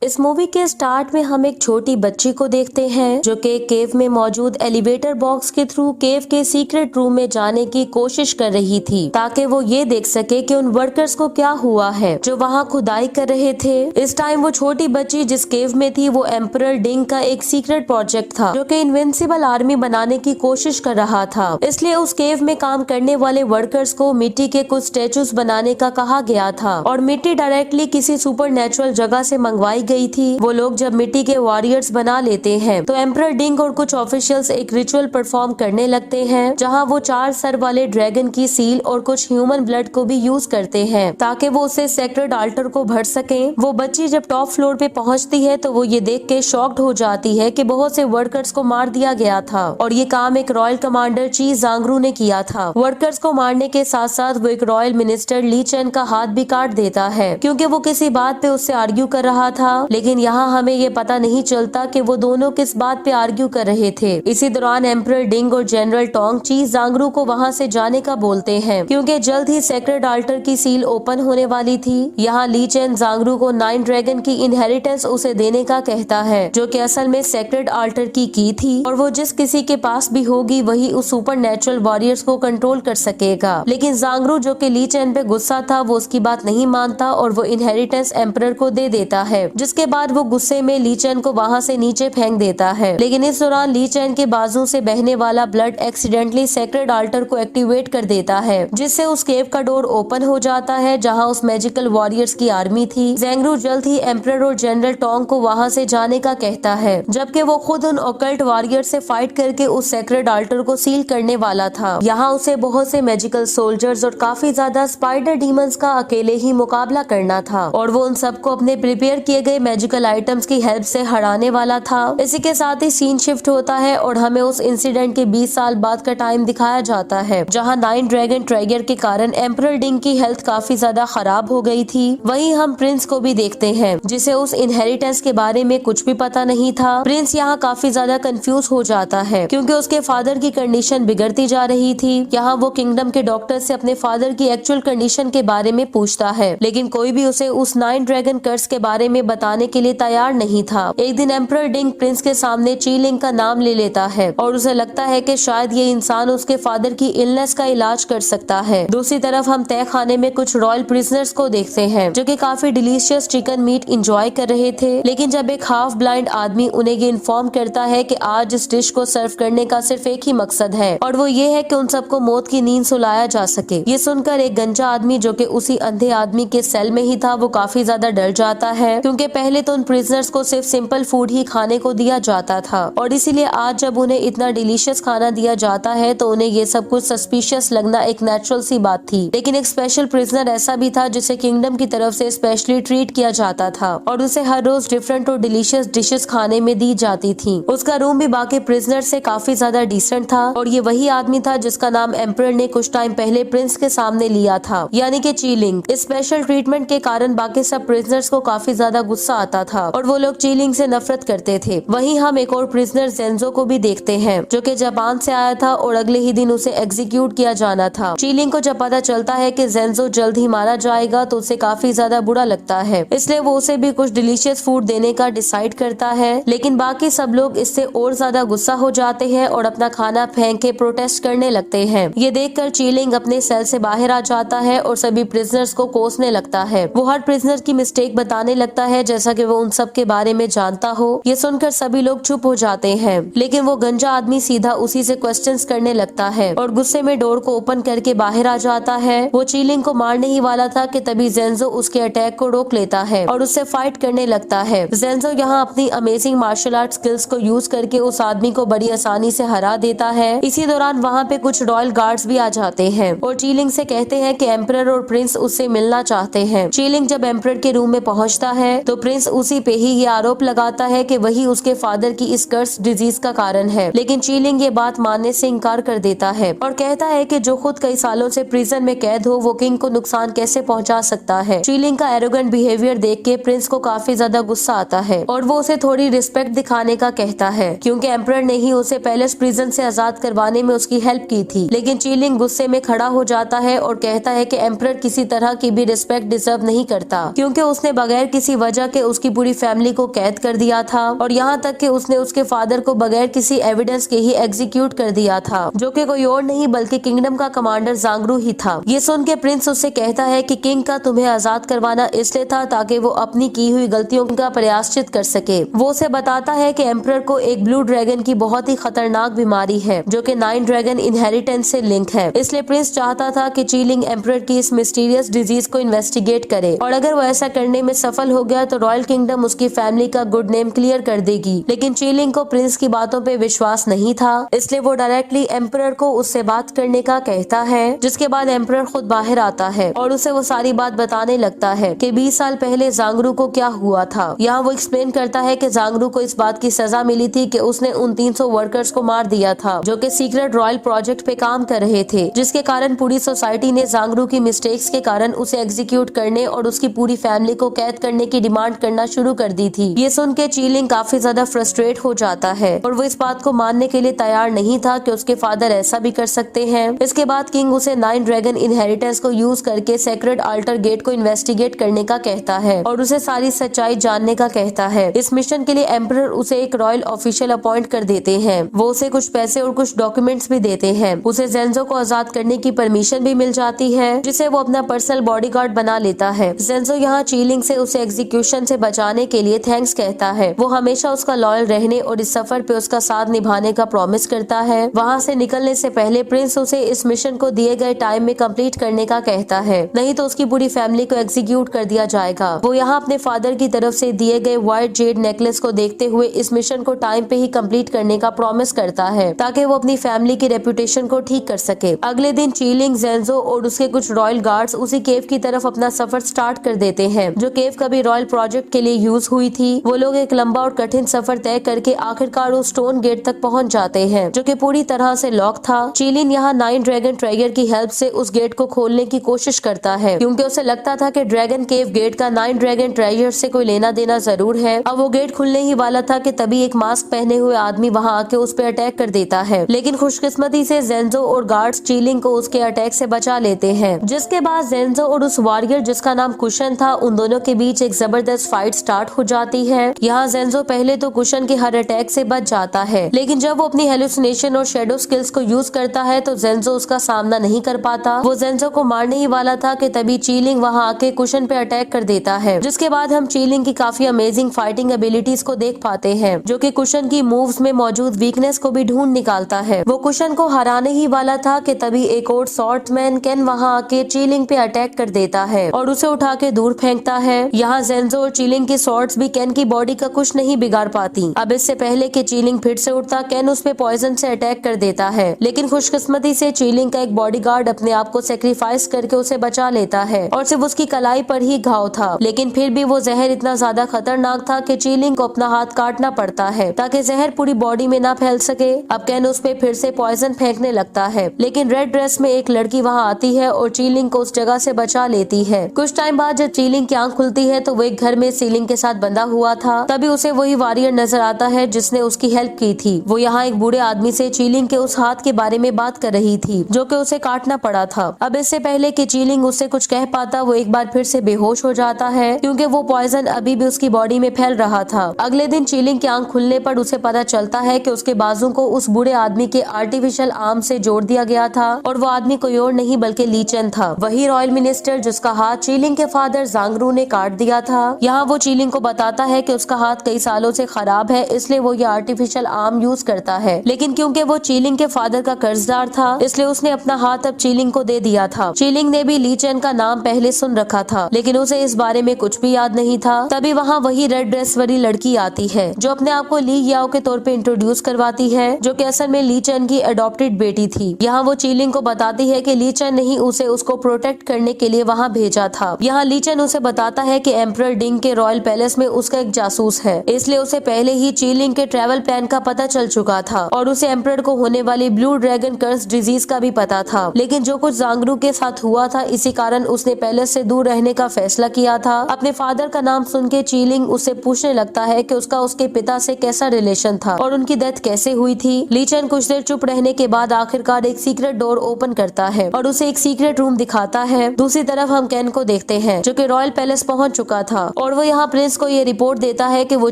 इस मूवी के स्टार्ट में हम एक छोटी बच्ची को देखते हैं जो कि केव में मौजूद एलिवेटर बॉक्स के थ्रू केव के सीक्रेट रूम में जाने की कोशिश कर रही थी ताकि वो ये देख सके कि उन वर्कर्स को क्या हुआ है जो वहाँ खुदाई कर रहे थे। इस टाइम वो छोटी बच्ची जिस केव में थी वो एम्परर डिंग का एक सीक्रेट प्रोजेक्ट था जो कि इनविंसिबल आर्मी बनाने की कोशिश कर रहा था। इसलिए उस केव में काम करने वाले वर्कर्स को मिट्टी के कुछ स्टेचूज बनाने का कहा गया था और मिट्टी डायरेक्टली किसी सुपर नेचुरल जगह से मंगवाई गई थी। वो लोग जब मिट्टी के वॉरियर्स बना लेते हैं तो एम्परर डिंग और कुछ ऑफिशियल्स एक रिचुअल परफॉर्म करने लगते हैं जहां वो 4 सर वाले ड्रैगन की सील और कुछ ह्यूमन ब्लड को भी यूज करते हैं ताकि वो उसे सेक्रेड आल्टर को भर सके। वो बच्ची जब टॉप फ्लोर पे पहुंचती है तो वो ये देख के शॉक्ड हो जाती है कि बहुत से वर्कर्स को मार दिया गया था और ये काम एक रॉयल कमांडर ची जांगरू ने किया था। वर्कर्स को मारने के साथ साथ वो एक रॉयल मिनिस्टर ली चेन का हाथ भी काट देता है क्योंकि वो किसी बात पे उससे आर्ग्यू कर रहा था। लेकिन यहाँ हमें ये पता नहीं चलता कि वो दोनों किस बात पे आर्ग्यू कर रहे थे। इसी दौरान एम्परर डिंग और जनरल टोंग ची जांगरू को वहाँ से जाने का बोलते हैं क्योंकि जल्द ही सेक्रेड आल्टर की सील ओपन होने वाली थी। यहाँ ली चेन जांगरू को 9 ड्रैगन की इनहेरिटेंस उसे देने का कहता है जो कि असल में सेक्रेड आल्टर की थी और वो जिस किसी के पास भी होगी वही उस सुपर नेचुरल वॉरियर्स को कंट्रोल कर सकेगा। लेकिन जांगरू जो कि ली चेन पे गुस्सा था वो उसकी बात नहीं मानता और वो इनहेरिटेंस एम्परर को दे देता है जिसके बाद वो गुस्से में ली चेन को वहाँ से नीचे फेंक देता है। लेकिन इस दौरान ली चेन के बाजू से बहने वाला ब्लड एक्सीडेंटली सेक्रेड आल्टर को एक्टिवेट कर देता है जिससे उस केव का डोर ओपन हो जाता है जहाँ उस मैजिकल वॉरियर्स की आर्मी थी। ज़ेंगरू जल्द ही एम्परर और जनरल टोंग को वहाँ से जाने का कहता है जबकि वो खुद उन ऑकल्ट वॉरियर से फाइट करके उस सेक्रेड आल्टर को सील करने वाला था। यहाँ उसे बहुत से मैजिकल सोल्जर्स और काफी ज्यादा स्पाइडर डीमंस का अकेले ही मुकाबला करना था और वो उन सबको अपने प्रिपेयर किए गए मैजिकल आइटम्स की हेल्प से हराने वाला था। इसी के साथ ही सीन शिफ्ट होता है और हमें उस इंसिडेंट के 20 साल बाद का टाइम दिखाया जाता है जहां 9 ड्रैगन ट्राइगर के कारण एम्परर डिंग की हेल्थ काफी ज्यादा खराब हो गई थी। वहीं हम प्रिंस को भी देखते हैं जिसे उस इनहेरिटेंस के बारे में कुछ भी पता नहीं था। प्रिंस यहाँ काफी ज्यादा कंफ्यूज हो जाता है क्योंकि उसके फादर की कंडीशन बिगड़ती जा रही थी। यहाँ वो किंगडम के डॉक्टर से अपने फादर की एक्चुअल कंडीशन के बारे में पूछता है लेकिन कोई भी उसे उस 9 ड्रैगन कर्स के बारे में बताने के लिए तैयार नहीं था। एक दिन एम्परर डिंग प्रिंस के सामने चीलिंग का नाम ले लेता है और उसे लगता है कि शायद ये इंसान उसके फादर की इलनेस का इलाज कर सकता है। दूसरी तरफ हम तय खाने में कुछ रॉयल प्रिजनर्स को देखते हैं जो कि काफी डिलीशियस चिकन मीट इंजॉय कर रहे थे। लेकिन जब एक हाफ ब्लाइंड आदमी उन्हें ये इन्फॉर्म करता है कि आज इस डिश को सर्व करने का सिर्फ एक ही मकसद है और वो ये है कि उन सबको मौत की नींद सुलाया जा सके। ये सुनकर एक गंजा आदमी जो कि उसी अंधे आदमी के सेल में ही था वो काफी ज्यादा डर जाता है क्योंकि पहले तो उन प्रिजनर्स को सिर्फ सिंपल फूड ही खाने को दिया जाता था और इसीलिए आज जब उन्हें इतना डिलीशियस खाना दिया जाता है तो उन्हें ये सब कुछ सस्पिशियस लगना एक नेचुरल सी बात थी। लेकिन एक स्पेशल प्रिजनर ऐसा भी था जिसे किंगडम की तरफ से स्पेशली ट्रीट किया जाता था और उसे हर रोज डिफरेंट और डिलीशियस डिशेस खाने में दी जाती थी। उसका रूम भी बाकी प्रिजनर से काफी ज्यादा डिसेंट था और ये वही आदमी था जिसका नाम एम्परर ने कुछ टाइम पहले प्रिंस के सामने लिया था यानी कि चीलिंग। इस स्पेशल ट्रीटमेंट के कारण बाकी सब प्रिजनर्स को काफी ज्यादा गुस्सा आता था और वो लोग चीलिंग से नफरत करते थे। वहीं हम एक और प्रिजनर ज़ेंजो को भी देखते हैं जो कि जापान से आया था और अगले ही दिन उसे एग्जीक्यूट किया जाना था। चीलिंग को जब पता चलता है कि ज़ेंजो जल्द ही मारा जाएगा तो उसे काफी ज्यादा बुरा लगता है इसलिए वो उसे भी कुछ डिलीशियस फूड देने का डिसाइड करता है। लेकिन बाकी सब लोग इससे और ज्यादा गुस्सा हो जाते हैं और अपना खाना फेंक के प्रोटेस्ट करने लगते हैं। ये देखकर चीलिंग अपने सेल से बाहर आ जाता है और सभी प्रिजनर्स को कोसने लगता है। वो हर प्रिजनर की मिस्टेक बताने लगता है जैसा कि वो उन सब के बारे में जानता हो। ये सुनकर सभी लोग चुप हो जाते हैं लेकिन वो गंजा आदमी सीधा उसी से क्वेश्चंस करने लगता है और गुस्से में डोर को ओपन करके बाहर आ जाता है। वो चीलिंग को मारने ही वाला था कि तभी ज़ेंजो उसके अटैक को रोक लेता है और उससे फाइट करने लगता है। ज़ेंजो यहाँ अपनी अमेजिंग मार्शल आर्ट स्किल्स को यूज करके उस आदमी को बड़ी आसानी से हरा देता है। इसी दौरान वहाँ पे कुछ रॉयल गार्ड्स भी आ जाते हैं और चीलिंग से कहते हैं कि एम्परर और प्रिंस उससे मिलना चाहते हैं। चीलिंग जब एम्परर के रूम में पहुँचता है तो प्रिंस उसी पे ही ये आरोप लगाता है कि वही उसके फादर की इस कर्स डिजीज का कारण है। लेकिन चीलिंग ये बात मानने से इनकार कर देता है और कहता है कि जो खुद कई सालों से प्रिजन में कैद हो वो किंग को नुकसान कैसे पहुंचा सकता है। चीलिंग का एरोगेंट बिहेवियर देख के प्रिंस को काफी ज्यादा गुस्सा आता है और वो उसे थोड़ी रिस्पेक्ट दिखाने का कहता है क्योंकि एम्परर ने ही उसे पैलेस प्रिजन से आजाद करवाने में उसकी हेल्प की थी। लेकिन चीलिंग गुस्से में खड़ा हो जाता है और कहता है कि एम्परर किसी तरह की भी रिस्पेक्ट डिजर्व नहीं करता क्योंकि उसने बगैर किसी वजह जाके उसकी पूरी फैमिली को कैद कर दिया था और यहाँ तक कि उसने उसके फादर को बगैर किसी एविडेंस के ही एग्जीक्यूट कर दिया था, जो कि कोई और नहीं बल्कि किंगडम का कमांडर जांगरू ही था। ये सुन के प्रिंस उससे कहता है कि किंग का तुम्हें आजाद करवाना इसलिए था ताकि वो अपनी की हुई गलतियों का प्रायश्चित कर सके। वो उसे बताता है कि एम्परर को एक ब्लू ड्रैगन की बहुत ही खतरनाक बीमारी है जो कि 9 ड्रैगन इनहेरिटेंस से लिंक है, इसलिए प्रिंस चाहता था कि चीलिंग एम्परर की इस मिस्टीरियस डिजीज को इन्वेस्टिगेट करे और अगर वो ऐसा करने में सफल हो गया तो रॉयल किंगडम उसकी फैमिली का गुड नेम क्लियर कर देगी। लेकिन चीलिंग को प्रिंस की बातों पे विश्वास नहीं था, इसलिए वो डायरेक्टली एम्परर को उससे बात करने का कहता है, जिसके बाद एम्परर खुद बाहर आता है और उसे वो सारी बात बताने लगता है कि 20 साल पहले जांगरू को क्या हुआ था। यहाँ वो एक्सप्लेन करता है कि जांगरू को इस बात की सजा मिली थी कि उसने उन 300 वर्कर्स को मार दिया था जो कि सीक्रेट रॉयल प्रोजेक्ट पे काम कर रहे थे, जिसके कारण पूरी सोसाइटी ने जांगरू की मिस्टेक्स के कारण उसे एग्जीक्यूट करने और उसकी पूरी फैमिली को कैद करने की डिमांड करना शुरू कर दी थी। ये सुन के चीलिंग काफी ज्यादा फ्रस्ट्रेट हो जाता है और वो इस बात को मानने के लिए तैयार नहीं था कि उसके फादर ऐसा भी कर सकते हैं। इसके बाद किंग उसे 9 ड्रैगन इनहेरिटेंस को यूज करके सेक्रेट अल्टर गेट को इन्वेस्टिगेट करने का कहता है और उसे सारी सच्चाई जानने का कहता है। इस मिशन के लिए एम्परर उसे एक रॉयल ऑफिशियल अपॉइंट कर देते हैं। वो उसे कुछ पैसे और कुछ डॉक्यूमेंट्स भी देते हैं। उसे जेंजो को आजाद करने की परमिशन भी मिल जाती है, जिसे वो अपना पर्सनल बॉडीगार्ड बना लेता है। जेंजो यहाँ चीलिंग से उसे एग्जीक्यूशन से बचाने के लिए थैंक्स कहता है। वो हमेशा उसका लॉयल रहने और इस सफर पे उसका साथ निभाने का प्रॉमिस करता है। वहाँ से निकलने से पहले प्रिंस उसे इस मिशन को दिए गए टाइम में कंप्लीट करने का कहता है, नहीं तो उसकी पूरी फैमिली को एग्जीक्यूट कर दिया जाएगा। वो यहाँ अपने फादर की तरफ से दिए गए व्हाइट जेड नेकलेस को देखते हुए इस मिशन को टाइम पे ही कंप्लीट करने का प्रॉमिस करता है ताकि वो अपनी फैमिली की रेपुटेशन को ठीक कर सके। अगले दिन चीलिंग, जेंजो और उसके कुछ रॉयल गार्ड्स उसी केव की तरफ अपना सफर स्टार्ट कर देते हैं जो केव कभी रॉयल प्रोजेक्ट के लिए यूज हुई थी। वो लोग एक लंबा और कठिन सफर तय करके आखिरकार उस स्टोन गेट तक पहुंच जाते हैं जो कि पूरी तरह से लॉक था। चीलिन यहाँ 9 ड्रैगन ट्राइगर की हेल्प से उस गेट को खोलने की कोशिश करता है क्योंकि उसे लगता था कि ड्रैगन केव गेट का 9 ड्रैगन ट्राइगर से कोई लेना देना जरूर है। अब वो गेट खुलने ही वाला था कि तभी एक मास्क पहने हुए आदमी वहाँ आके उस पर अटैक कर देता है, लेकिन खुशकिस्मती से जेंजो और गार्ड्स चीलिंग को उसके अटैक से बचा लेते हैं। जिसके बाद जेंजो और उस वॉरियर जिसका नाम कुशन था, उन दोनों के बीच एक जबरदस्त फाइट स्टार्ट हो जाती है। यहाँ जेंजो पहले तो कुशन के हर अटैक से बच जाता है, लेकिन जब वो अपनी हेलुसिनेशन और शेडो स्किल्स को यूज करता है तो जेंजो उसका सामना नहीं कर पाता। वो जेंजो को मारने ही वाला था कि तभी चीलिंग वहाँ आके कुशन पे अटैक कर देता है, जिसके बाद हम चीलिंग की काफी अमेजिंग फाइटिंग एबिलिटीज को देख पाते हैं जो कि कुशन की मूव्स में मौजूद वीकनेस को भी ढूंढ निकालता है। वो कुशन को हराने ही वाला था कि तभी एक और स्वॉर्ड्समैन केन वहाँ आके चीलिंग पे अटैक कर देता है और उसे उठा के दूर फेंकता है। यहाँ जेंजो और चीलिंग की स्वॉर्ड्स भी केन की बॉडी का कुछ नहीं बिगाड़ पाती। अब इससे पहले कि चीलिंग फिर से उठता, केन उस पे पॉइजन से अटैक कर देता है, लेकिन खुशकिस्मती से चीलिंग का एक बॉडीगार्ड अपने आप को सेक्रीफाइस करके उसे बचा लेता है और सिर्फ उसकी कलाई पर ही घाव था, लेकिन फिर भी वो जहर इतना ज्यादा खतरनाक था कि चीलिंग को अपना हाथ काटना पड़ता है ताकि जहर पूरी बॉडी में ना फैल सके। अब केन उस पे फिर से पॉइजन फेंकने लगता है, लेकिन रेड ड्रेस में एक लड़की वहाँ आती है और चीलिंग को उस जगह से बचा लेती है। कुछ टाइम बाद जब चीलिंग की आंख खुलती है तो वो एक घर में सीलिंग के साथ बंधा हुआ था। तभी उसे वही वॉरियर नजर आता है जिसने उसकी हेल्प की थी। वो यहाँ एक बूढ़े आदमी से चीलिंग के उस हाथ के बारे में बात कर रही थी जो कि उसे काटना पड़ा था। अब इससे पहले कि चीलिंग उससे कुछ कह पाता, वो एक बार फिर से बेहोश हो जाता है क्योंकि वो पॉइजन अभी भी उसकी बॉडी में फैल रहा था। अगले दिन चीलिंग की आंख खुलने पर उसे पता चलता है कि उसके बाजू को उस बूढ़े आदमी के आर्टिफिशियल आर्म से जोड़ दिया गया था और वो आदमी कोई और नहीं बल्कि ली चेन था, वही रॉयल मिनिस्टर जिसका हाथ चीलिंग के फादर जांगरू ने काट दिया था। यहाँ वो चीलिंग को बताता है कि उसका हाथ कई सालों से खराब है, इसलिए वो ये आर्टिफिशियल आर्म यूज करता है, लेकिन क्योंकि वो चीलिंग के फादर का कर्जदार था इसलिए उसने अपना हाथ अब चीलिंग को दे दिया था। चीलिंग ने भी ली चेन का नाम पहले सुन रखा था, लेकिन उसे इस बारे में कुछ भी याद नहीं था। तभी वहाँ वही रेड ड्रेस वाली लड़की आती है जो अपने आप को ली याओ के तौर पे इंट्रोड्यूस करवाती है, जो कि असल में ली चेन की अडॉप्टेड बेटी थी। यहाँ वो चीलिंग को बताती है कि ली चेन नहीं उसे उसको प्रोटेक्ट करने के लिए वहाँ भेजा था। यहाँ ली चेन उसे बताता है कि एम्परर डिंग के रॉयल पैलेस में उसका एक जासूस है, इसलिए उसे पहले ही चीलिंग के ट्रैवल प्लान का पता चल चुका था और उसे एम्परर को होने वाली ब्लू ड्रैगन कर्स डिजीज का भी पता था। लेकिन जो कुछ जांगरू के साथ हुआ था, इसी कारण उसने पैलेस से दूर रहने का फैसला किया था। अपने फादर का नाम सुन के चीलिंग उससे पूछने लगता है कि उसका उसके पिता से कैसा रिलेशन था और उनकी डेथ कैसे हुई थी। ली चेन कुछ देर चुप रहने के बाद आखिरकार एक सीक्रेट डोर ओपन करता है और उसे एक सीक्रेट रूम दिखाता है। दूसरी तरफ हम केन को देखते हैं जो कि रॉयल पैलेस पहुंच चुका था और वो यहाँ प्रिंस को ये रिपोर्ट देता है कि वो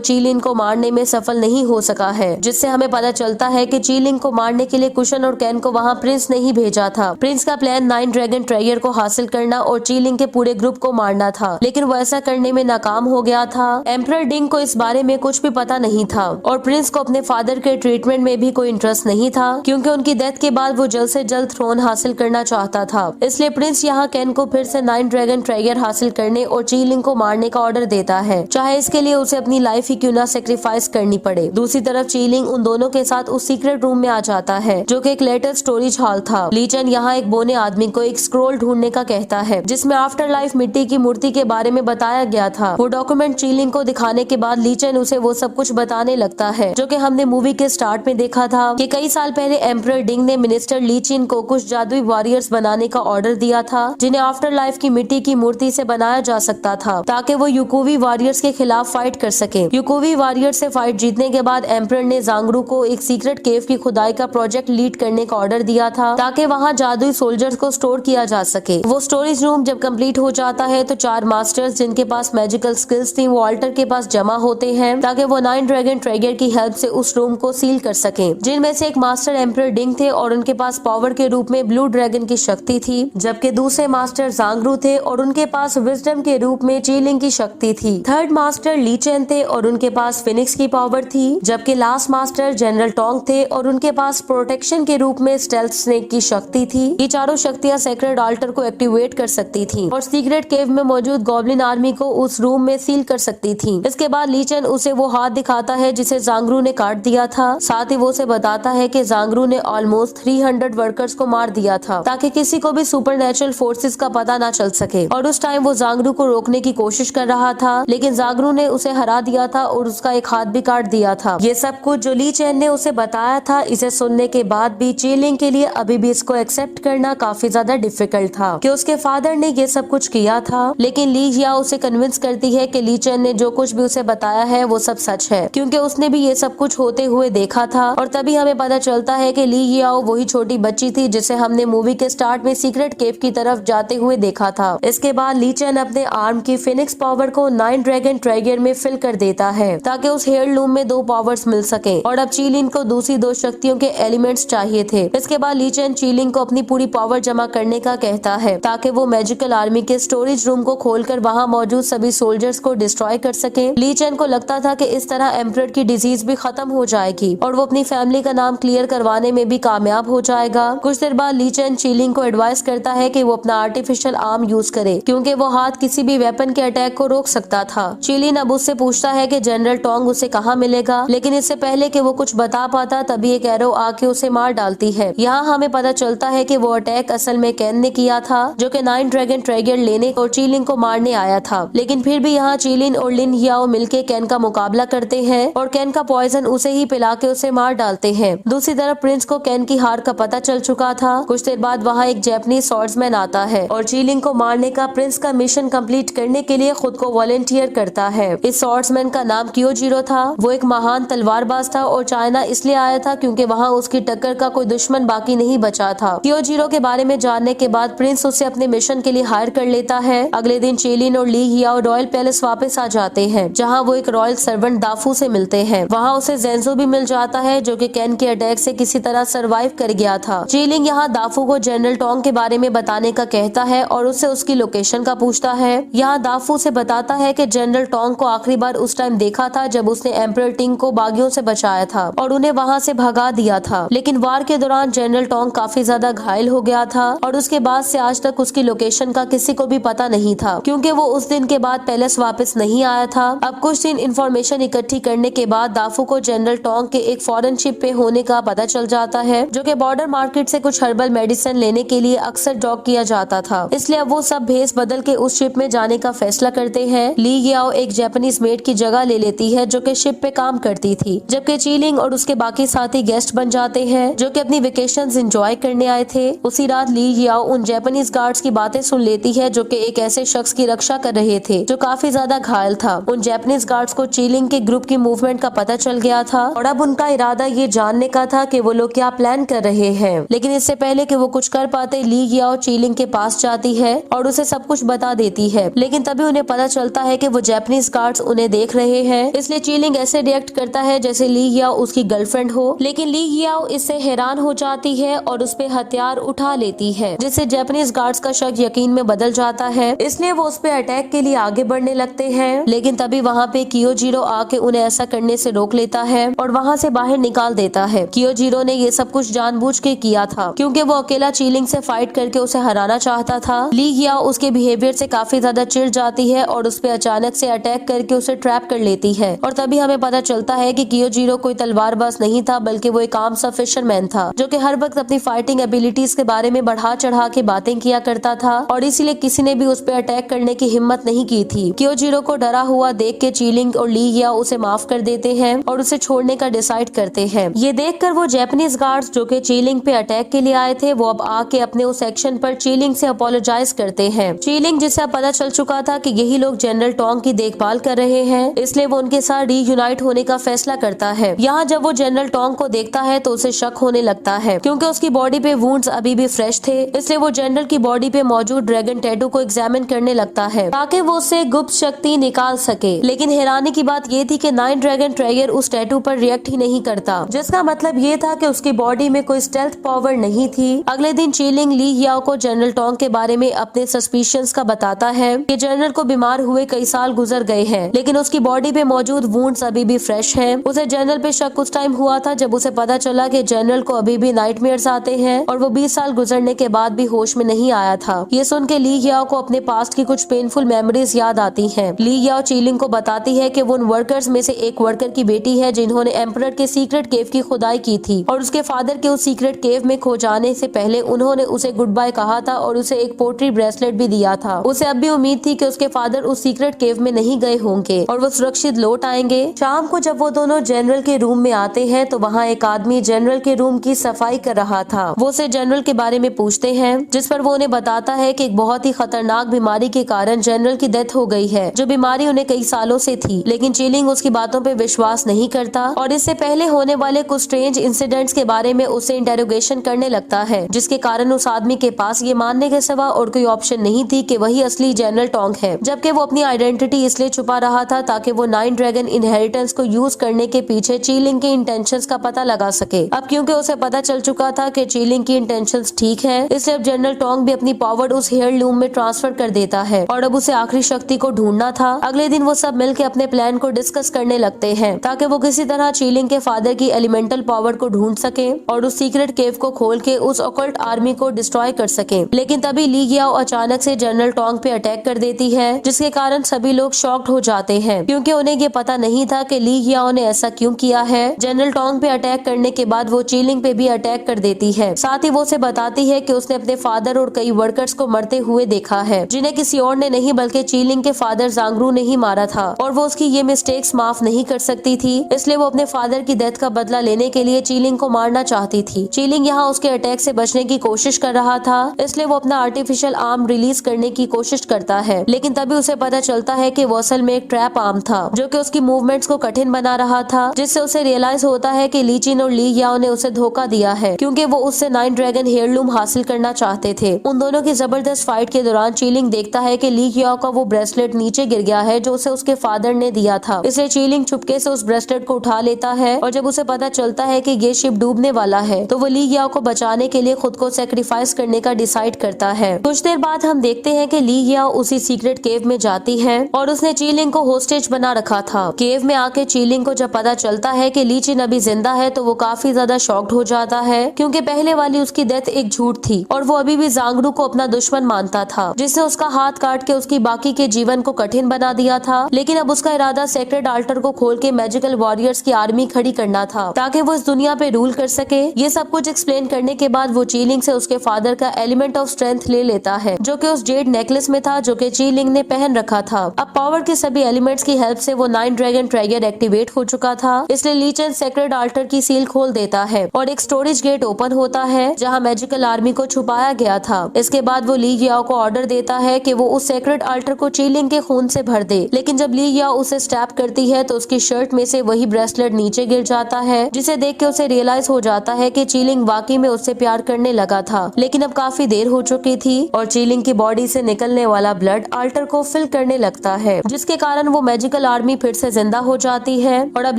चीलिन को मारने में सफल नहीं हो सका है, जिससे हमें पता चलता है कि चीलिन को मारने के लिए कुशन और कैन को वहाँ प्रिंस ने ही भेजा था। प्रिंस का प्लान 9 ड्रैगन ट्राइगर को हासिल करना और चीलिन के पूरे ग्रुप को मारना था, लेकिन वो ऐसा करने में नाकाम हो गया था। एम्परर डिंग को इस बारे में कुछ भी पता नहीं था और प्रिंस को अपने फादर के ट्रीटमेंट में भी कोई इंटरेस्ट नहीं था, क्योंकि उनकी डेथ के बाद वो जल्द से जल्द थ्रोन हासिल करना चाहता था। इसलिए प्रिंस यहाँ कैन को फिर से 9 ड्रैगन ट्राइगर हासिल करने और चीलिंग को मारने का ऑर्डर देता है, चाहे इसके लिए उसे अपनी लाइफ ही क्यों ना सेक्रीफाइस करनी पड़े। दूसरी तरफ चीलिंग उन दोनों के साथ उस सीक्रेट रूम में आ जाता है, जो कि एक लेटर स्टोरेज हॉल था। ली चेन यहाँ एक बोने आदमी को एक स्क्रोल ढूंढने का कहता है, जिसमें आफ्टर लाइफ मिट्टी की मूर्ति के बारे में बताया गया था। वो डॉक्यूमेंट चीलिंग को दिखाने के बाद ली चेन उसे वो सब कुछ बताने लगता है, जो कि हमने मूवी के स्टार्ट में देखा था कि कई साल पहले एम्परर डिंग ने मिनिस्टर ली चिन को कुछ जादुई वॉरियर्स बनाने का ऑर्डर दिया था, जिन्हें आफ्टर लाइफ की मिट्टी की मूर्ति से बनाया जा सकता था, ताकि वो यूकोवी वॉरियर्स के खिलाफ फाइट कर सके। यूकोवी वॉरियर्स से फाइट जीतने के बाद एम्परर ने जांगरू को एक सीक्रेट केव की खुदाई का प्रोजेक्ट लीड करने का ऑर्डर दिया था, ताकि वहाँ जादुई सोल्जर्स को स्टोर किया जा सके। वो स्टोरेज रूम जब कंप्लीट हो जाता है तो 4 मास्टर्स जिनके पास मैजिकल स्किल्स थी वो ऑल्टर के पास जमा होते हैं, ताकि वो 9 ड्रैगन ट्राइगर की हेल्प से उस रूम को सील कर सके, जिनमें से एक मास्टर एम्परर डिंग थे और उनके पास पावर के रूप में ब्लू ड्रैगन की शक्ति थी, जबकि दूसरे मास्टर जांगरू थे और उनके पास विजडम के रूप में चीलिंग की शक्ति थी। थर्ड मास्टर ली चेन थे और उनके पास फिनिक्स की पावर थी, जबकि लास्ट मास्टर जनरल टोंग थे और उनके पास प्रोटेक्शन के रूप में स्टेल्थ स्नेक की शक्ति थी। ये चारों शक्तियां सेक्रेड ऑल्टर को एक्टिवेट कर सकती थी और सीक्रेट केव में मौजूद गॉब्लिन आर्मी को उस रूम में सील कर सकती थी। इसके बाद ली चेन उसे वो हाथ दिखाता है जिसे जांगरू ने काट दिया था। साथ ही वो उसे बताता है कि जांगरू ने ऑलमोस्ट 300 वर्कर्स को मार दिया था, ताकि किसी को भी सुपरनेचुरल फोर्सेस का पता ना चल सके। और उस टाइम वो जांगरू को रोकने की कोशिश कर रहा था, लेकिन जांगरू ने उसे हरा दिया था और उसका एक हाथ भी काट दिया था। ये सब कुछ जो ली चेन ने उसे बताया था, इसे सुनने के बाद भी चीलिंग के लिए अभी भी इसको एक्सेप्ट करना काफी ज्यादा डिफिकल्ट था कि उसके फादर ने ये सब कुछ किया था। लेकिन ली या उसे कन्विंस करती है कि ली चेन ने जो कुछ भी उसे बताया है वो सब सच है, क्योंकि उसने भी ये सब कुछ होते हुए देखा था। और तभी हमें पता चलता है कि ली याओ वही छोटी बच्ची थी जिसे हमने मूवी के स्टार्ट में सीक्रेट केव की तरफ जाते हुए देखा था। इसके बाद ली चेन अपने आर्म की फिनिक्स पावर को 9 ड्रैगन ट्राइगर में फिल कर देता है, ताकि उस हेयरलूम में 2 पावर्स मिल सके। और अब चीलिन को दूसरी 2 शक्तियों के एलिमेंट्स चाहिए थे। इसके बाद ली चेन चीलिन को अपनी पूरी पावर जमा करने का कहता है, ताकि वो मैजिकल आर्मी के स्टोरेज रूम को खोलकर वहाँ मौजूद सभी सोल्जर्स को डिस्ट्रॉय कर सके। ली चेन को लगता था कि इस तरह एम्परर की डिजीज भी खत्म हो जाएगी और वो अपनी फैमिली का नाम क्लियर करवाने में भी कामयाब हो जाएगा। कुछ देर बाद ली चेन चीलिंग को एडवाइस करता है कि वो अपना आर्टिफिशियल आर्म यूज करे, क्योंकि वो हाथ किसी भी वेपन के अटैक को रोक सकता था। चीलिन अब उससे पूछता है कि जनरल टोंग उसे कहाँ मिलेगा, लेकिन इससे पहले कि वो कुछ बता पाता तभी एक एरो आके उसे मार डालती है। यहाँ हमें पता चलता है कि वो अटैक असल में कैन ने किया था, जो कि 9 ड्रैगन ट्राइगर लेने और चीलिंग को मारने आया था। लेकिन फिर भी यहाँ चीलिन और लिन हियाओ मिलके कैन का मुकाबला करते हैं और कैन का पॉइजन उसे ही पिला के उसे मार डालते हैं। दूसरी तरफ प्रिंस को कैन की हार का पता चल चुका था। कुछ देर बाद वहाँ एक जैपनीज स्वॉर्ड्समैन आता है और चीलिंग को मारने का प्रिंस का मिशन कंप्लीट करने के लिए खुद को वॉलंटियर करता है। इस स्वॉर्ड्समैन का नाम क्योजीरो था। वो एक महान तलवारबाज था और चाइना इसलिए आया था क्योंकि वहाँ उसकी टक्कर का कोई दुश्मन बाकी नहीं बचा था। क्योजीरो के बारे में जानने के बाद प्रिंस उसे अपने मिशन के लिए हायर कर लेता है। अगले दिन चीलिन और ली हियाओ रॉयल पैलेस वापस आ जाते हैं, जहाँ वो एक रॉयल सर्वेंट दाफू से मिलते हैं। वहाँ उसे जेंजो भी मिल जाता है, जो कि कैन के अटैक से किसी तरह सरवाइव कर गया था। चीलिंग यहाँ दाफू को जनरल टोंग के बारे में बताने का कहता है और उससे उसकी लोकेशन का पूछता है। यहाँ दाफू से बताता है कि जनरल टोंग को आखिरी बार उस टाइम देखा था जब उसने एम्परर टिंग को बागियों से बचाया था और उन्हें वहाँ से भगा दिया था। लेकिन वार के दौरान जनरल टोंग काफी ज्यादा घायल हो गया था और उसके बाद से आज तक उसकी लोकेशन का किसी को भी पता नहीं था, क्योंकि वो उस दिन के बाद पैलेस वापस नहीं आया था। अब कुछ दिन इंफॉर्मेशन इकट्ठी करने के बाद दाफू को जनरल टोंग के एक फॉरेन शिप पे होने का पता चल जाता है, जो कि बॉर्डर मार्केट से कुछ हर्बल मेडिसिन लेने के लिए अक्सर डॉक किया जाता था। इसलिए अब वो सब भेस बदल के उस शिप में जाने का फैसला करते हैं। ली याओ एक जापानीज मेड की जगह ले लेती है, जो कि शिप पे काम करती थी, जबकि चीलिंग और उसके बाकी साथी गेस्ट बन जाते हैं, जो कि अपनी वेकेशंस एंजॉय करने आए थे। उसी रात ली याओ उन जापानीज गार्ड्स की बातें सुन लेती है, जो कि एक ऐसे शख्स की रक्षा कर रहे थे जो काफी ज्यादा घायल था। उन जापानीज गार्ड्स को चीलिंग के ग्रुप की मूवमेंट का पता चल गया था और अब उनका इरादा ये जानने का था कि वो लोग क्या प्लान कर रहे हैं। लेकिन इससे पहले कि वो कुछ कर पाते, ली याओ चीलिंग के पास जाती है और उसे सब कुछ बता देती है। लेकिन तभी उन्हें पता चलता है कि वो जापानीज गार्ड्स उन्हें देख रहे हैं, इसलिए चीलिंग ऐसे रिएक्ट करता है जैसे ली याओ उसकी गर्लफ्रेंड हो। लेकिन ली याओ इससे हैरान हो जाती है और उस पे हथियार उठा लेती है, जिससे जापानीज गार्ड्स का शक यकीन में बदल जाता है, इसलिए वो उस पे अटैक के लिए आगे बढ़ने लगते हैं। लेकिन तभी वहाँ पे कियोजीरो आके उन्हें ऐसा करने से रोक लेता है और वहाँ से बाहर निकाल देता है। कियोजीरो ने ये सब कुछ जानबूझ के किया था, क्योंकि वो अकेला चीलिंग से फाइट करके उसे हराना चाहता था। ली याओ उसके बिहेवियर से काफी ज्यादा चिढ़ जाती है और उस पे अचानक से अटैक करके उसे ट्रैप कर लेती है। और तभी हमें पता चलता है कि कियोजीरो कोई तलवारबाज नहीं था, बल्कि वो एक आम सा फिशरमैन था, जो कि हर वक्त अपनी फाइटिंग एबिलिटीज के बारे में बढ़ा चढ़ा के बातें किया करता था और इसीलिए किसी ने भी उस पे अटैक करने की हिम्मत नहीं की थी। कियोजीरो को डरा हुआ देख के चीलिंग और ली याओ उसे माफ कर देते हैं और उसे छोड़ने का डिसाइड करते हैं। ये देखकर वो जापानीज गार्ड्स जो कि चीलिंग पे अटैक के लिए आए थे, वो अब आके अपने उस एक्शन पर चीलिंग से अपोलोजाइज करते हैं। चीलिंग, जिसे अब पता चल चुका था कि यही लोग जनरल टोंग की देखभाल कर रहे हैं, इसलिए वो उनके साथ रीयूनाइट होने का फैसला करता है। यहाँ जब वो जनरल टोंग को देखता है तो उसे शक होने लगता है, क्योंकि उसकी बॉडी पे वुंड्स अभी भी फ्रेश थे, इसलिए वो जनरल की बॉडी पे मौजूद ड्रैगन टैटू को एग्जामिन करने लगता है ताकि वो उससे गुप्त शक्ति निकाल सके। लेकिन हैरानी की बात ये थी कि नाइन ड्रैगन ट्राइगर उस टैटू पर रिएक्ट ही नहीं करता, जिसका मतलब ये था कि उसकी बॉडी में कोई स्टेल्थ पावर नहीं थी। अगले दिन चीलिंग ली याओ को जनरल टोंग के बारे में अपने सस्पिशंस का बताता है कि जनरल को बीमार हुए कई साल गुजर गए हैं, लेकिन उसकी बॉडी पे मौजूद वुंड्स अभी भी फ्रेश हैं। उसे जनरल पे शक उस टाइम हुआ था जब उसे पता चला कि जनरल को अभी भी नाइटमेयर्स आते हैं और वो 20 साल गुजरने के बाद भी होश में नहीं आया था। ये सुन के ली याओ को अपने पास्ट की कुछ पेनफुल मेमोरीज याद आती हैं। ली याओ चीलिंग को बताती है कि वो उन वर्कर्स में से एक वर्कर की बेटी है जिन्होंने एम्परर के सीक्रेट केव की खुदाई की थी और उसके फादर के उस सीक्रेट केव में खो जाने से पहले उन्होंने उसे गुड बाय कहा था और उसे एक पोट्री ब्रेसलेट भी दिया था। उसे अब भी उम्मीद थी कि उसके फादर उस सीक्रेट केव में नहीं गए होंगे और वो सुरक्षित लौट आएंगे। शाम को जब वो दोनों जनरल के रूम में आते हैं तो वहाँ एक आदमी जनरल के रूम की सफाई कर रहा था। वो उसे जनरल के बारे में पूछते हैं, जिस पर वो उन्हें बताता है कि एक बहुत ही खतरनाक बीमारी के कारण जनरल की डेथ हो गई है, जो बीमारी उन्हें कई सालों से थी। लेकिन चीलिंग उसकी बातों पे विश्वास नहीं करता और इससे पहले होने वाले कुछ स्ट्रेंज इंसिडेंट्स के बारे में उससे इंटेरोगेशन करने लगता है, जिसके कारण उस आदमी के पास ये मानने के सिवा और कोई ऑप्शन नहीं थी कि वही असली जनरल टोंग है, जबकि वो अपनी आइडेंटिटी इसलिए छुपा रहा था ताकि वो नाइन ड्रैगन इनहेरिटेंस को यूज करने के पीछे चीलिंग के इंटेंशंस का पता लगा सके। अब क्योंकि उसे पता चल चुका था कि चीलिंग की इंटेंशंस ठीक है, इसलिए अब जनरल टोंग भी अपनी पावर उस हेयरलूम में ट्रांसफर कर देता है और अब उसे आखिरी शक्ति को ढूंढना था। अगले दिन वो सब मिलकर अपने प्लान को डिस्कस करने लगते हैं ताकि वो किसी तरह चीलिंग के फादर की एलिमेंटल पावर को ढूंढ सके और उस सीक्रेट केव को खोल के उस ऑकल्ट आर्मी को डिस्ट्रॉय कर सके। लेकिन तभी ली याओ अचानक से जनरल टोंग पे अटैक कर देती है, जिसके कारण सभी लोग शॉक्ड हो जाते हैं, क्योंकि उन्हें ये पता नहीं था कि ली याओ ने ऐसा क्यों किया है। जनरल टोंग पे अटैक करने के बाद वो चीलिंग पे भी अटैक कर देती है। साथ ही वो उसे बताती है कि उसने अपने फादर और कई वर्कर्स को मरते हुए देखा है, जिन्हें किसी और ने नहीं बल्कि चीलिंग के फादर जांगरू ने ही मारा था और वो उसकी ये मिस्टेक्स माफ नहीं कर सकती थी, इसलिए वो अपने फादर की डेथ का बदला लेने के लिए चीलिंग को मारना चाहती थी। चीलिंग यहाँ उसके अटैक से बचने की कोशिश कर रहा था, इसलिए वो अपना आर्टिफिशियल आर्म रिलीज करने की कोशिश करता है, लेकिन तभी उसे पता चलता है कि वो असल में एक ट्रैप आर्म था जो कि उसकी मूवमेंट्स को कठिन बना रहा था, जिससे उसे रियलाइज होता है कि ली चिन और ली याओ ने उसे धोखा दिया है, क्योंकि वो उससे नाइन ड्रैगन हेयरलूम हासिल करना चाहते थे। उन दोनों की जबरदस्त फाइट के दौरान चीलिंग देखता है कि ली याओ का वो ब्रेसलेट नीचे गिर गया है जो उसे उसके फादर ने दिया था, इसलिए चीलिंग चुपके से उस ब्रेसलेट को उठा लेता है और जब उसे पता चलता है कि ये शिप डूबने वाला है तो वो ली याओ को बचाने के लिए खुद को सेक्रीफाइस करने का डिसाइड करता है। कुछ देर बाद हम देखते हैं कि ली याओ उसी सीक्रेट केव में जाती है और उसने चीलिंग को होस्टेज बना रखा था। केव में आके चीलिंग को जब पता चलता है कि ली चिन अभी जिंदा है तो वो काफी ज्यादा शॉक्ड हो जाता है, क्योंकि पहले वाली उसकी डेथ एक झूठ थी और वो अभी भी जांगरू को अपना दुश्मन मानता था, जिसने उसका हाथ काट के उसकी बाकी के जीवन को कठिन बना दिया था। लेकिन अब उसका इरादा सेक्रेड आल्टर को खोल के मैजिकल वॉरियर्स की आर्मी खड़ी करना था ताकि वो इस दुनिया पे रूल कर सके। ये सब कुछ एक्सप्लेन करने के बाद वो चीलिंग से उसके फादर का एलिमेंट ऑफ स्ट्रेंथ ले लेता है, जो कि उस जेड नेकलेस में था जो कि चीलिंग ने पहन रखा था। अब पावर के सभी एलिमेंट्स की हेल्प से वो नाइन ड्रैगन ट्राइगर एक्टिवेट हो चुका था, इसलिए ली चिन सेक्रेड आल्टर की सील खोल देता है और एक स्टोरेज गेट ओपन होता है जहाँ मैजिकल आर्मी को छुपाया गया था। इसके बाद वो ली याओ को ऑर्डर देता है कि वो उस सेक्रेड आल्टर को चीलिंग के खून से भर दे, लेकिन जब ली याओ उसे स्टैप करती है तो उसकी शर्ट में से वही ब्रेसलेट नीचे गिर जाता है, जिसे देख के उसे रियलाइज हो जाता है कि चीलिंग वाकई में उससे प्यार करने लगा था, लेकिन अब काफी देर हो चुकी थी और चीलिंग की बॉडी से निकलने वाला ब्लड आल्टर को फुलफिल करने लगता है, जिसके कारण वो मैजिकल आर्मी फिर से जिंदा हो जाती है और अब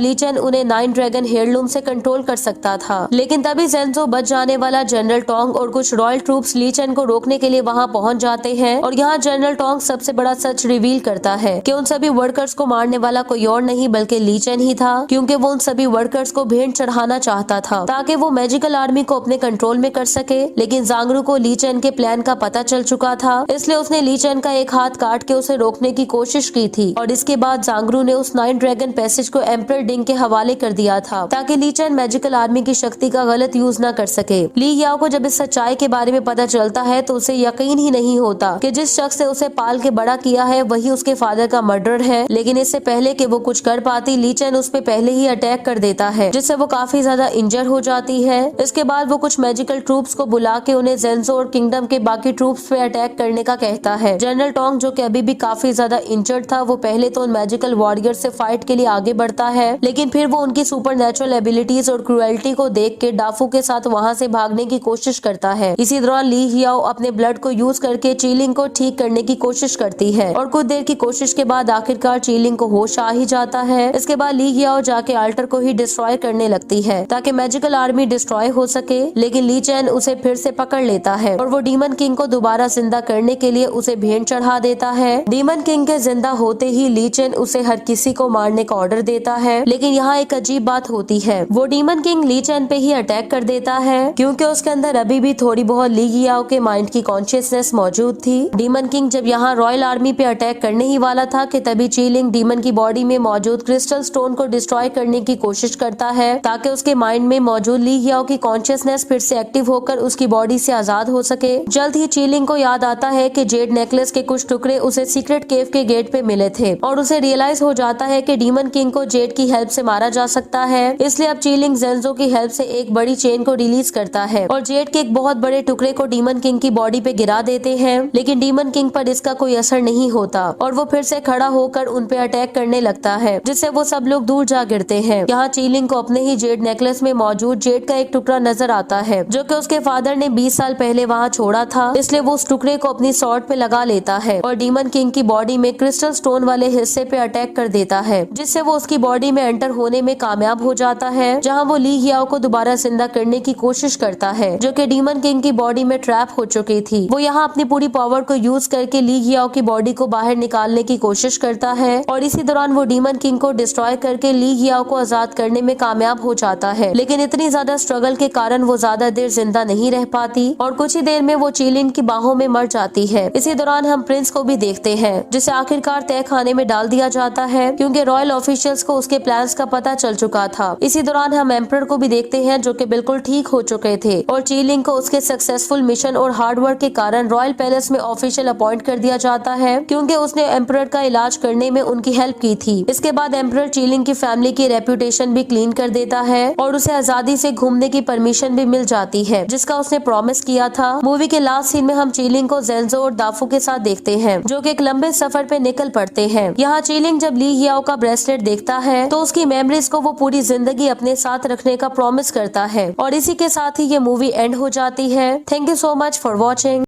ली चेन उन्हें 9 ड्रैगन हेयरलूम से कंट्रोल कर सकता था। लेकिन तभी ज़ेन्ज़ो बच जाने वाला जनरल टोंग और कुछ रॉयल ट्रूप्स ली चेन को रोकने के लिए वहां पहुंच जाते हैं और यहाँ जनरल टोंग सबसे बड़ा सच रिवील करता है कि उन सभी वर्कर्स को मारने वाला कोई और नहीं बल्कि ली चेन ही था, क्योंकि वो उन सभी वर्कर्स को भेंट चढ़ाना चाहता था ताकि वो मैजिकल आर्मी को अपने कंट्रोल में कर सके। लेकिन ज़ांगरू को ली चेन के प्लान का पता चल चुका था, इसलिए उसने ली चेन का एक हाथ काट के उसे रोकने की कोशिश की थी और इसके बाद ज़ांगरू ने उस 9 ड्रैगन पैसेज को एम्परर डिंग के हवाले कर दिया था ताकि ली चेन मैजिकल आर्मी की शक्ति का गलत यूज न कर सके। ली याओ को जब इस सच्चाई के बारे में पता चलता है तो उसे यकीन ही नहीं होता कि जिस शख्स ने उसे पाल के बड़ा किया है वही उसके फादर का मर्डर है। लेकिन इससे पहले कि वो कुछ कर पाती, ली चेन उस पे पहले ही अटैक कर देता है, जिससे वो काफी ज्यादा इंजर हो जाती है। इसके बाद वो कुछ मैजिकल ट्रूप्स को बुला के उन्हें ज़ेन्ज़ो और किंगडम के बाकी ट्रूप्स पे अटैक करने का कहता है। जनरल टोंग जो कि अभी भी काफी ज्यादा इंजर्ड था, वो पहले तो उन मैजिकल वॉरियर से फाइट के लिए आगे बढ़ता है, लेकिन फिर वो उनकी सुपरनैचुरल एबिलिटीज और क्रुएल्टी को देख के डाफू के साथ वहाँ से भागने की कोशिश करता है। इसी दौरान ली हियाओ अपने ब्लड को यूज करके चीलिंग को ठीक करने की कोशिश करती है और कुछ देर की कोशिश के बाद आखिरकार चीलिंग को होश आ ही जाता है। इसके बाद ली हियाओ जाके अल्टर को ही डिस्ट्रॉय करने लगती है ताकि मैजिकल आर्मी डिस्ट्रॉय हो सके, लेकिन ली चेन उसे फिर से पकड़ लेता है और वो डीमन किंग को दोबारा जिंदा करने के लिए उसे भेंट चढ़ा देता है। डीमन किंग के जिंदा होते ही ली चेन उसे हर किसी को मारने का ऑर्डर देता है, लेकिन यहाँ एक अजीब बात होती है, वो डीमन किंग ली चेन पे ही अटैक कर देता है क्योंकि उसके अंदर अभी भी थोड़ी बहुत ली हियाओ के माइंड की कॉन्शियसनेस मौजूद थी। डीमन किंग जब यहाँ रॉयल आर्मी पे अटैक करने ही वाला था कि तभी चीलिंग डीमन की बॉडी में मौजूद क्रिस्टल स्टोन को डिस्ट्रॉय करने की कोशिश करता है ताकि उसके माइंड में मौजूद ली हियाओ की कॉन्शियसनेस फिर से एक्टिव होकर उसकी बॉडी से आजाद हो सके। जल्द ही चीलिंग को याद आता है कि जेड नेकलेस के कुछ टुकड़े उसे सीक्रेट केव के गेट पे मिले थे और उसे रियलाइज हो जाता है कि डीमन किंग को जेड की हेल्प से मारा जा सकता है। इसलिए अब चीलिंग ज़ेन्ज़ो की हेल्प से एक बड़ी चेन को रिलीज करता है और जेड के एक बहुत बड़े टुकड़े को डीमन किंग की बॉडी पे गिरा देते हैं, लेकिन डीमन किंग पर इसका कोई असर नहीं होता और वो फिर से खड़ा होकर उन पे अटैक करने लगता है, जिससे वो सब लोग दूर जा गिरते हैं। यहाँ चीलिंग को अपने ही जेड नेकलेस में मौजूद जेड का एक टुकड़ा नजर आता है जो कि उसके फादर ने 20 साल पहले वहाँ छोड़ा था, इसलिए वो उस टुकड़े को अपनी सॉर्ड पे लगा लेता है और डीमन किंग की बॉडी में क्रिस्टल स्टोन वाले हिस्से पे अटैक कर देता है, जिससे वो उसकी बॉडी में एंटर होने में कामयाब हो जाता है, जहाँ वो ली हियाओ को दोबारा जिंदा करने की कोशिश करता है जो कि डीमन किंग की बॉडी में ट्रैप हो चुकी थी। वो यहाँ अपनी पूरी पावर को यूज करके ली हियाओ की बॉडी को बाहर निकालने की कोशिश करता है और इसी दौरान वो डीमन किंग को डिस्ट्रॉय करके ली हियाओ को आजाद करने में कामयाब हो जाता है, लेकिन इतनी ज्यादा स्ट्रगल के कारण वो ज्यादा देर जिंदा नहीं रह पाती और कुछ ही देर में वो चीलिंग की बाहों में मर जाती है। इसी दौरान हम प्रिंस को भी देखते हैं जिसे आखिरकार तय खाने में डाल दिया जाता है क्योंकि रॉयल ऑफिशियल्स को उसके प्लान्स का पता चल चुका था। इसी दौरान हम एम्परर को भी देखते हैं जो कि बिल्कुल ठीक हो चुके थे और चीलिंग को उसके सक्सेसफुल मिशन और हार्डवर्क के कारण रॉयल पैलेस में ऑफिशियल अपॉइंट कर दिया जाता है क्योंकि उसने एम्परर का इलाज करने में उनकी हेल्प की थी। इसके बाद एम्परर चीलिंग की फैमिली की रेपुटेशन भी क्लीन कर देता है और उसे आजादी से घूमने की परमिशन भी मिल जाती है जिसका उसने प्रॉमिस किया था। मूवी के लास्ट सीन में हम चीलिंग को ज़ेन्ज़ो और दाफू के साथ देखते हैं जो कि एक लंबे सफर पे निकल पड़ते हैं। यहाँ चीलिंग जब ली हियाओ का ब्रेसलेट देखता है तो उसकी मेमोरीज को वो पूरी जिंदगी अपने साथ रखने का प्रॉमिस करता है और इसी के साथ ही ये मूवी एंड हो जाती है। Thank you so much for watching.